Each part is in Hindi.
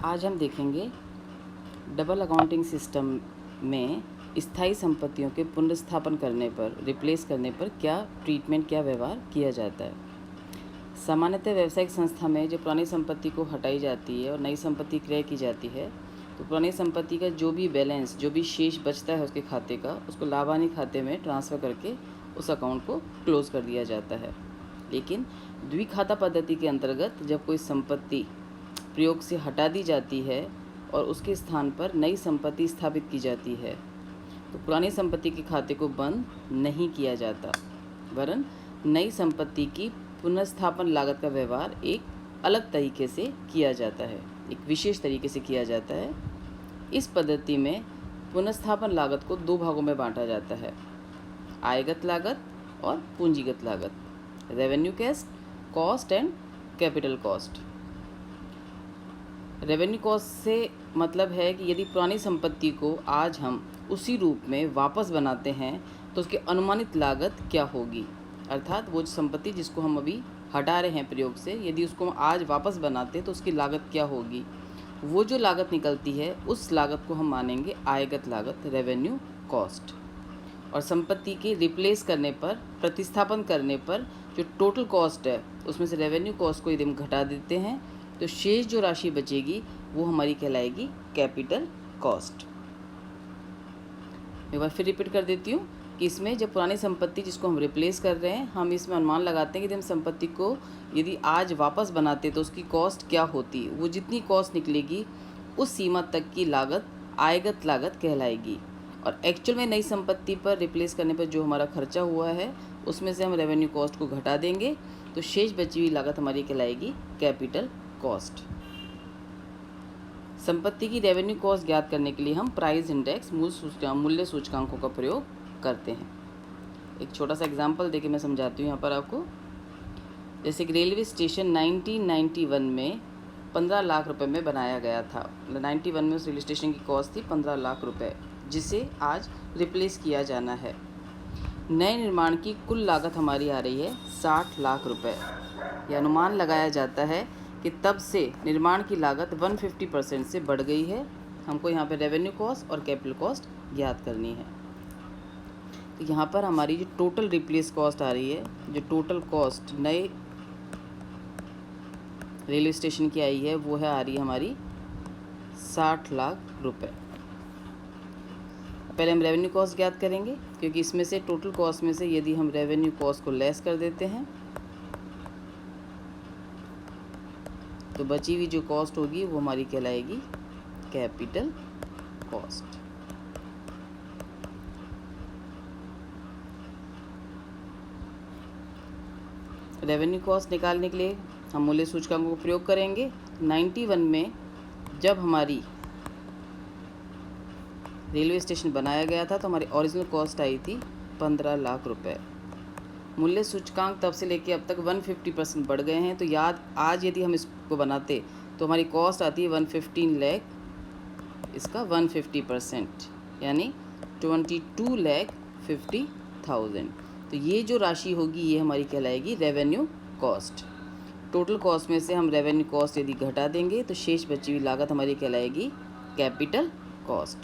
आज हम देखेंगे डबल अकाउंटिंग सिस्टम में स्थायी संपत्तियों के पुनर्स्थापन करने पर, रिप्लेस करने पर क्या ट्रीटमेंट, क्या व्यवहार किया जाता है। सामान्यतः व्यावसायिक संस्था में जो पुरानी संपत्ति को हटाई जाती है और नई संपत्ति क्रय की जाती है, तो पुरानी संपत्ति का जो भी बैलेंस, जो भी शेष बचता है उसके खाते का, उसको लाभानी खाते में ट्रांसफ़र करके उस अकाउंट को क्लोज़ कर दिया जाता है। लेकिन द्विखाता पद्धति के अंतर्गत जब कोई संपत्ति प्रयोग से हटा दी जाती है और उसके स्थान पर नई संपत्ति स्थापित की जाती है, तो पुरानी संपत्ति के खाते को बंद नहीं किया जाता, वरन नई संपत्ति की पुनर्स्थापन लागत का व्यवहार एक अलग तरीके से किया जाता है, एक विशेष तरीके से किया जाता है। इस पद्धति में पुनर्स्थापन लागत को दो भागों में बांटा जाता है, आयगत लागत और पूंजीगत लागत, revenue cost and capital cost. Revenue cost से मतलब है कि यदि पुरानी संपत्ति को आज हम उसी रूप में वापस बनाते हैं तो उसकी अनुमानित लागत क्या होगी, अर्थात वो संपत्ति जिसको हम अभी हटा रहे हैं प्रयोग से, यदि उसको हम आज वापस बनाते तो उसकी लागत क्या होगी। वो जो लागत निकलती है उस लागत को हम मानेंगे आयगत लागत, रेवेन्यू कॉस्ट। और संपत्ति के रिप्लेस करने पर, प्रतिस्थापन करने पर जो टोटल कॉस्ट है उसमें से रेवेन्यू कॉस्ट को यदि हम घटा देते हैं तो शेष जो राशि बचेगी वो हमारी कहलाएगी कैपिटल कॉस्ट। एक बार फिर रिपीट कर देती हूँ कि इसमें जब पुरानी संपत्ति जिसको हम रिप्लेस कर रहे हैं, हम इसमें अनुमान लगाते हैं कि हम संपत्ति को यदि आज वापस बनाते तो उसकी कॉस्ट क्या होती, वो जितनी कॉस्ट निकलेगी उस सीमा तक की लागत आयगत लागत कहलाएगी। और एक्चुअल में नई संपत्ति पर रिप्लेस करने पर जो हमारा खर्चा हुआ है उसमें से हम रेवेन्यू कॉस्ट को घटा देंगे तो शेष बची हुई लागत हमारी कहलाएगी कैपिटल कॉस्ट। संपत्ति की रेवेन्यू कॉस्ट ज्ञात करने के लिए हम प्राइस इंडेक्स, मूल्य सूचकांकों का प्रयोग करते हैं। एक छोटा सा एग्जांपल देके मैं समझाती हूँ यहाँ पर आपको। जैसे कि रेलवे स्टेशन 1991 में 15 लाख रुपए में बनाया गया था। 91 में उस रेलवे स्टेशन की कॉस्ट थी 15 लाख रुपए, जिसे आज रिप्लेस किया जाना है। नए निर्माण की कुल लागत हमारी आ रही है 60 लाख रुपए। यह अनुमान लगाया जाता है कि तब से निर्माण की लागत 150% से बढ़ गई है। हमको यहाँ पे रेवेन्यू कॉस्ट और कैपिटल कॉस्ट ज्ञात करनी है। तो यहाँ पर हमारी जो टोटल रिप्लेस कॉस्ट आ रही है, जो टोटल कॉस्ट नए रेलवे स्टेशन की आई है, वो है आ रही है हमारी 60 लाख रुपए। पहले हम रेवेन्यू कॉस्ट ज्ञात करेंगे, क्योंकि इसमें से टोटल कॉस्ट में से यदि हम रेवेन्यू कॉस्ट को लेस कर देते हैं तो बची हुई जो कॉस्ट होगी वो हमारी कहलाएगी कैपिटल कॉस्ट। रेवेन्यू कॉस्ट निकालने के लिए हम मूल्य सूचकांकों का प्रयोग करेंगे। 91 में जब हमारी रेलवे स्टेशन बनाया गया था तो हमारी ओरिजिनल कॉस्ट आई थी 15 लाख रुपए। मूल्य सूचकांक तब से लेके अब तक 150% बढ़ गए हैं, तो आज यदि हम इसको बनाते तो हमारी कॉस्ट आती है 115 लाख, इसका 150% यानी 22,50,000। तो ये जो राशि होगी ये हमारी कहलाएगी रेवेन्यू कॉस्ट। टोटल कॉस्ट में से हम रेवेन्यू कॉस्ट यदि घटा देंगे तो शेष बची हुई लागत हमारी कहलाएगी कैपिटल कॉस्ट,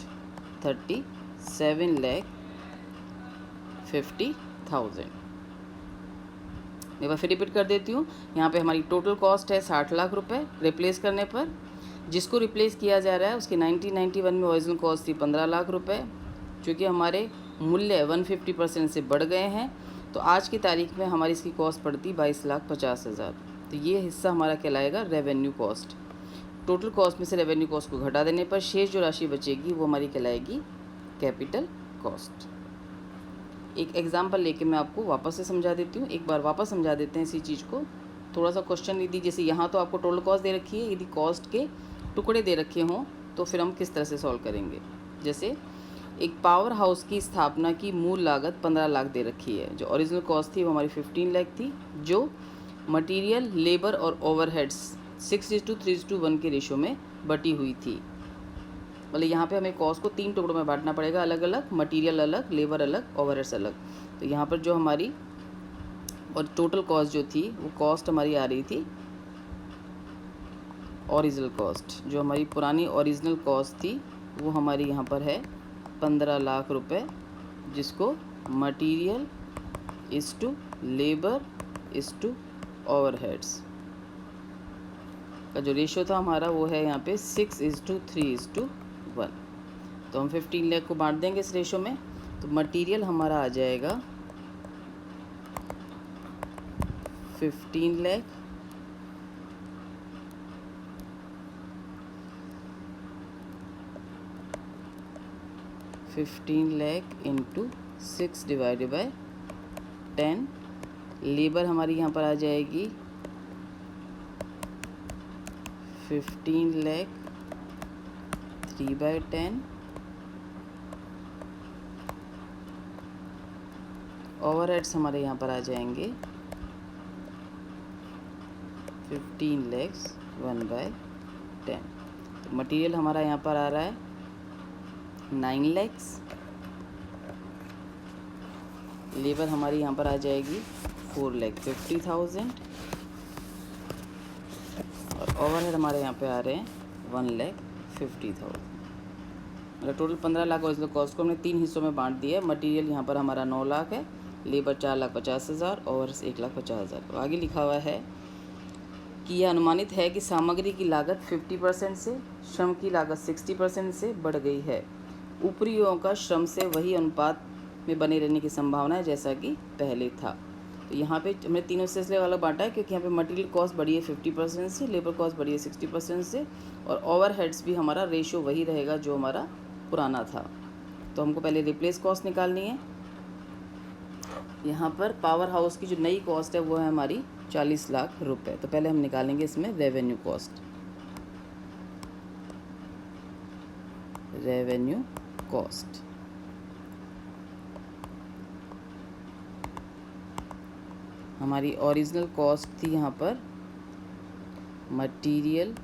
37,50,000। एक बार फिर रिपीट कर देती हूँ। यहाँ पे हमारी टोटल कॉस्ट है 60 लाख रुपए रिप्लेस करने पर। जिसको रिप्लेस किया जा रहा है उसकी 1991 में ओरिजिनल कॉस्ट थी 15 लाख रुपए। चूँकि हमारे मूल्य 150% से बढ़ गए हैं तो आज की तारीख में हमारी इसकी कॉस्ट पड़ती 22,50,000। तो ये हिस्सा हमारा कहलाएगा रेवेन्यू कॉस्ट। टोटल कॉस्ट में से रेवेन्यू कॉस्ट को घटा देने पर शेष जो राशि बचेगी वो हमारी कहलाएगी कैपिटल कॉस्ट। एक एग्जाम्पल लेके मैं आपको वापस से समझा देती हूँ। एक बार वापस समझा देते हैं इसी चीज़ को। थोड़ा सा क्वेश्चन यदि जैसे यहाँ तो आपको टोटल कॉस्ट दे रखी है, यदि कॉस्ट के टुकड़े दे रखे हों तो फिर हम किस तरह से सॉल्व करेंगे। जैसे एक पावर हाउस की स्थापना की मूल लागत 15 लाख दे रखी है। जो ओरिजिनल कॉस्ट थी वो हमारी 15 लाख थी, जो मटेरियल, लेबर और ओवरहेड्स 6:3:1 के रेशो में बटी हुई थी। मतलब यहाँ पे हमें कॉस्ट को 3 टुकड़ों में बांटना पड़ेगा, अलग अलग, मटेरियल अलग, लेबर अलग, ओवरहेड्स अलग। तो यहाँ पर जो हमारी और टोटल कॉस्ट जो थी वो कॉस्ट हमारी आ रही थी ओरिजिनल कॉस्ट, जो हमारी पुरानी ओरिजिनल कॉस्ट थी वो हमारी यहाँ पर है 15 लाख रुपए, जिसको material is to labour is to overheads का जो रेशो था हमारा वो है यहाँ पे 6:3:1। तो हम 15 लाख को बांट देंगे इस रेशो में, तो मटेरियल हमारा आ जाएगा 15 लाख, इंटू 6/10। लेबर हमारी यहाँ पर आ जाएगी 15 लाख 3/10। ओवरहेड्स हमारे यहाँ पर आ जाएंगे 15 लाख 1/10। तो मटेरियल हमारा यहाँ पर आ रहा है 9 लाख, लेबर हमारी यहाँ पर आ जाएगी 4,50,000 और ओवरहेड हमारे यहाँ पे आ रहे हैं 1,50,000। मतलब टोटल 15 लाख ओरिजिनल कॉस्ट को हमने 3 हिस्सों में बांट दिया है। मटेरियल यहाँ पर हमारा 9 लाख है, लेबर 4,50,000 और 1,50,000। तो आगे लिखा हुआ है कि यह अनुमानित है कि सामग्री की लागत 50% से, श्रम की लागत 60% से बढ़ गई है। ऊपरी ओर का श्रम से वही अनुपात में बने रहने की संभावना है जैसा कि पहले था। तो यहाँ पे हमने तीनों से इसलिए अलग बांटा है क्योंकि यहाँ पे मटेरियल कॉस्ट बढ़ी है 50% से, लेबर कॉस्ट बढ़ी है 60% से, और ओवरहेड्स भी हमारा रेशो वही रहेगा जो हमारा पुराना था। तो हमको पहले रिप्लेस कॉस्ट निकालनी है। यहाँ पर पावर हाउस की जो नई कॉस्ट है वो है हमारी 40 लाख रुपए। तो पहले हम निकालेंगे इसमें रेवेन्यू कॉस्ट। रेवेन्यू कॉस्ट हमारी ओरिजिनल कॉस्ट थी यहाँ पर मटेरियल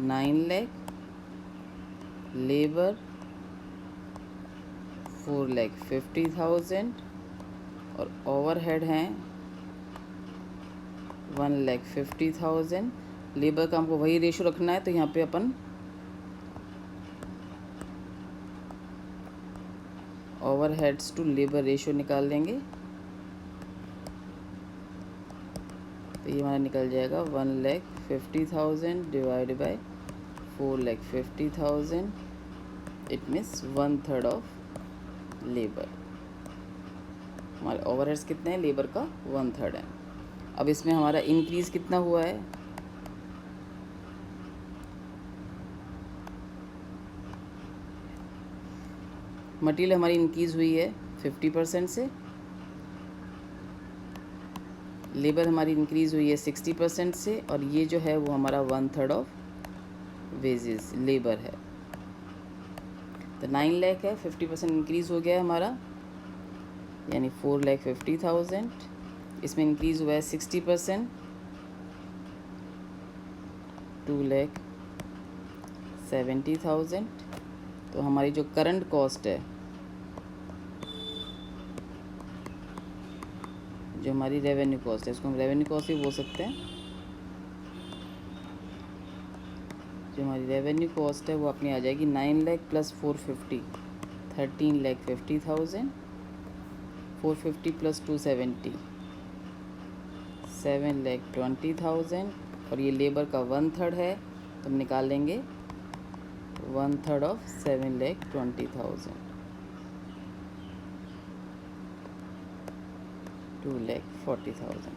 9 लाख, लेबर 4,50,000 और ओवरहेड हैं 1,50,000। लेबर का हमको वही रेशो रखना है, तो यहाँ पे अपन ओवरहेड्स टू लेबर रेशो निकाल लेंगे। तो ये हमारा निकल जाएगा 1,50,000 divide by 4,50,000, it means 1/3 of labour. हमारे ओवरहेड्स कितने हैं, लेबर का 1/3 है। अब इसमें हमारा इंक्रीज़ कितना हुआ है, मटेरियल हमारी इंक्रीज़ हुई है 50% से, लेबर हमारी इंक्रीज़ हुई है 60% से, और ये जो है वो हमारा 1/3 ऑफ वेजेस लेबर है। तो 9 लाख है, 50% इंक्रीज़ हो गया है हमारा, यानी 4,50,000। इसमें इंक्रीज़ हुआ है 60%, 2,70,000। तो हमारी जो करंट कॉस्ट है, जो हमारी रेवेन्यू कॉस्ट है, इसको हम रेवेन्यू कॉस्ट भी बोल सकते हैं। जो हमारी रेवेन्यू कॉस्ट है वो अपनी आ जाएगी 9 लाख प्लस 450, 13,50,000, 450 प्लस 270, 7,20,000, और ये लेबर का 1/3 है, तो हम निकाल लेंगे 1/3 ऑफ 7,20,000, 2,40,000।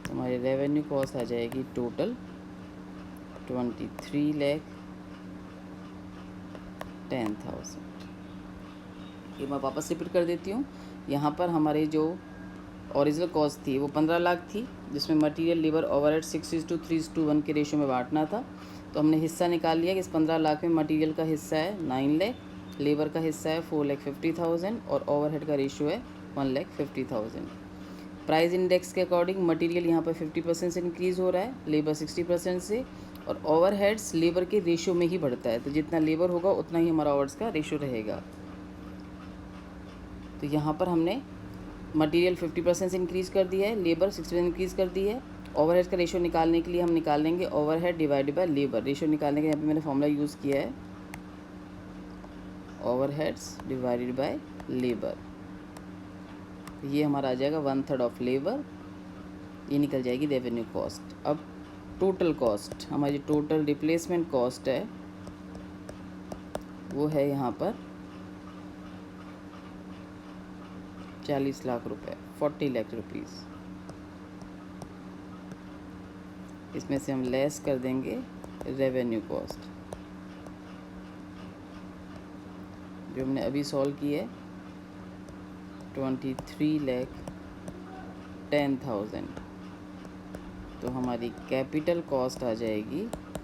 तो हमारी रेवेन्यू कॉस्ट आ जाएगी टोटल 23,10,000। ये मैं वापस रिपीट कर देती हूँ। यहाँ पर हमारे जो ओरिजिनल कॉस्ट थी वो 15 लाख थी, जिसमें मटेरियल, लेबर, ओवरहेड 6:3:1 के रेशो में बांटना था। तो हमने हिस्सा निकाल लिया कि इस 15 लाख में मटेरियल का हिस्सा है 9 लाख, लेबर का हिस्सा है 4,50,000 और ओवरहेड का रेशो है 1,50,000। प्राइस इंडेक्स के अकॉर्डिंग मटेरियल यहाँ पर 50% से इंक्रीज़ हो रहा है, लेबर 60% से, और ओवरहेड्स लेबर के रेशो में ही बढ़ता है। तो जितना लेबर होगा उतना ही हमारा ओवरहेड्स का रेशो रहेगा। तो यहाँ पर हमने मटेरियल 50% से इंक्रीज़ कर दिया है, लेबर 60% इंक्रीज़ कर दी है, ओवरहेड का रेशियो निकालने के लिए हम निकालेंगे overhead divided by labour. Ratio निकालने के यहाँ पे मैंने फॉर्मूला यूज़ किया है ओवरहेड्स डिवाइडेड बाय लेबर। ये हमारा आ जाएगा 1/3 ऑफ लेबर, ये निकल जाएगी रेवेन्यू कॉस्ट। अब टोटल कॉस्ट, हमारी टोटल रिप्लेसमेंट कॉस्ट है वो है यहाँ पर 40 लाख रुपए, 40 लाख रुपीज़। इसमें से हम लेस कर देंगे रेवेन्यू कॉस्ट जो हमने अभी सॉल्व की है 23,10,000। तो हमारी कैपिटल कॉस्ट आ जाएगी